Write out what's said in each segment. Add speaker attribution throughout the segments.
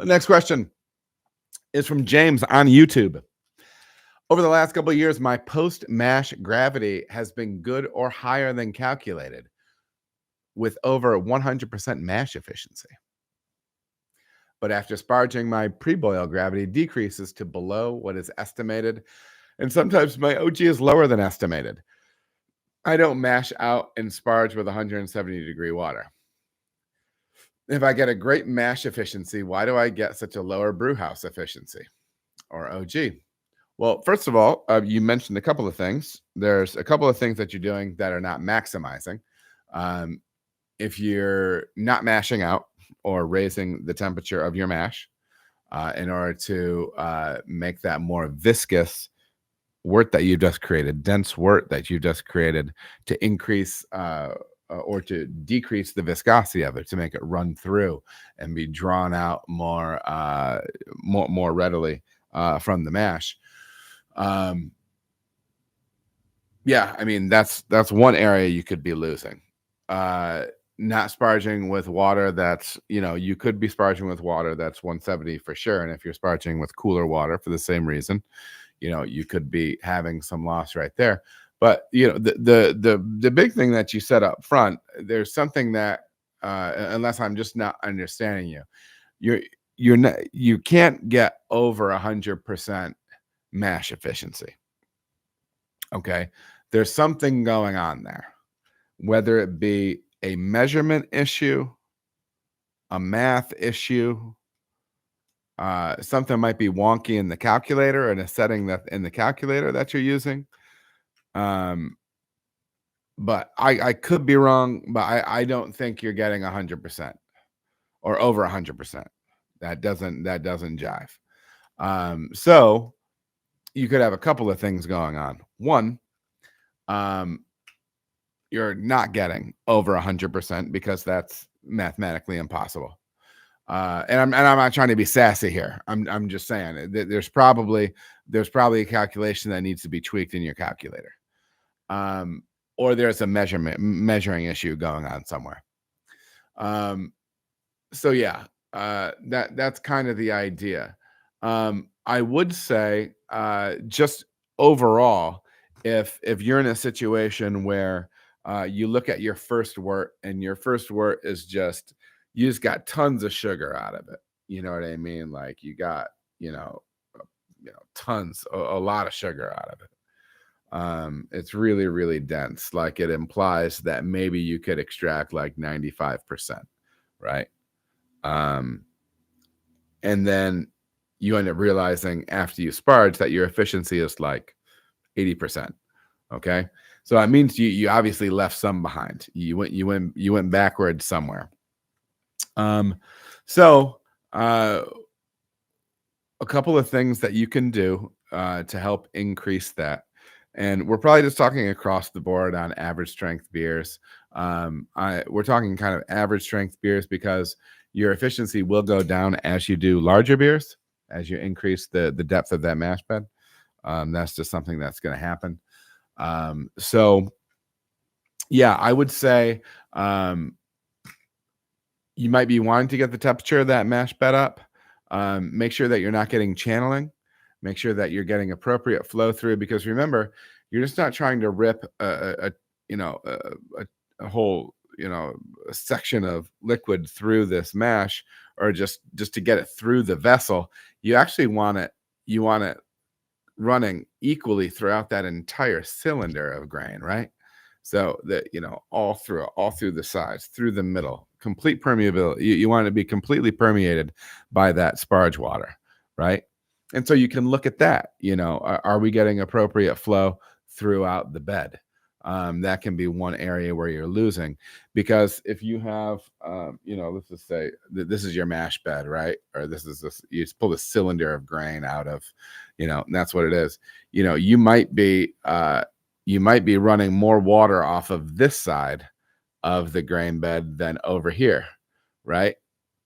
Speaker 1: Next question is from James on YouTube. Over the last couple of years, my post-mash gravity has been good or higher than calculated, with over 100% mash efficiency. But after sparging, my pre-boil gravity decreases to below what is estimated, and sometimes my OG is lower than estimated. I don't mash out and sparge with 170-degree water. If I get a great mash efficiency, why do I get such a lower brewhouse efficiency or OG? Well, first of all, you mentioned a couple of things. There's a couple of things that you're doing that are not maximizing. If you're not mashing out or raising the temperature of your mash in order to make that more viscous wort that you just created, dense wort that you just created, to increase or to decrease the viscosity of it, to make it run through and be drawn out more readily from the mash. Yeah, I mean, that's one area you could be losing. Not sparging with water that's, you could be sparging with water that's 170 for sure. And if you're sparging with cooler water for the same reason, you could be having some loss right there. But, the big thing that you said up front, there's something that, unless I'm just not understanding you can't get over 100% mash efficiency. Okay. There's something going on there, whether it be a measurement issue, a math issue, something might be wonky in the calculator and a setting that in the calculator that you're using. But I could be wrong, but I don't think you're getting 100% or over 100%. That doesn't jive. So you could have a couple of things going on. One, you're not getting over 100% because that's mathematically impossible. And I'm not trying to be sassy here. I'm just saying there's probably a calculation that needs to be tweaked in your calculator, or there's a measuring issue going on somewhere. So yeah, that's kind of the idea. I would say just overall, if you're in a situation where you look at your first wort and your first wort is just, you just got tons of sugar out of it. You know what I mean? Like you got, tons, a lot of sugar out of it. It's really, really dense. Like it implies that maybe you could extract like 95%, right? And then you end up realizing after you sparge that your efficiency is like 80%. Okay. So that means you obviously left some behind. You went backwards somewhere. So a couple of things that you can do to help increase that. And we're probably just talking across the board on average strength beers. We're talking kind of average strength beers because your efficiency will go down as you do larger beers, as you increase the depth of that mash bed. That's just something that's going to happen. So yeah, I would say you might be wanting to get the temperature of that mash bed up. Make sure that you're not getting channeling. Make sure that you're getting appropriate flow through, because remember, you're just not trying to rip a whole a section of liquid through this mash, or just to get it through the vessel. You actually want it running equally throughout that entire cylinder of grain, right? So that all through the sides, through the middle, complete permeability. You want it to be completely permeated by that sparge water, right? And so you can look at that. Are we getting appropriate flow throughout the bed? That can be one area where you're losing, because if you have, let's just say this is your mash bed, right? Or you just pull the cylinder of grain out of, and that's what it is. You might be running more water off of this side of the grain bed than over here, right?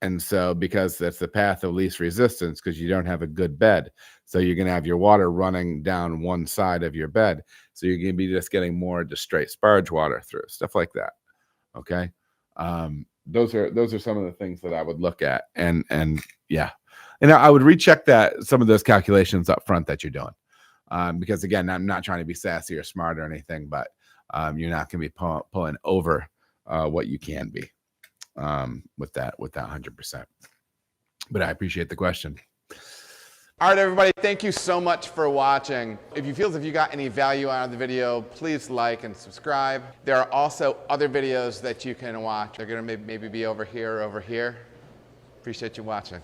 Speaker 1: And so, because that's the path of least resistance, because you don't have a good bed. So you're going to have your water running down one side of your bed. So you're going to be just getting more just straight sparge water through, stuff like that. Okay. Those are some of the things that I would look at. And yeah, And I would recheck some of those calculations up front that you're doing. Because again, I'm not trying to be sassy or smart or anything, but you're not going to be pulling over what you can be with that 100%. But I appreciate the question. All right, everybody, thank you so much for watching. If you feel as if you got any value out of the video, please like and subscribe. There are also other videos that you can watch. They're going to maybe be over here or over here. Appreciate you watching.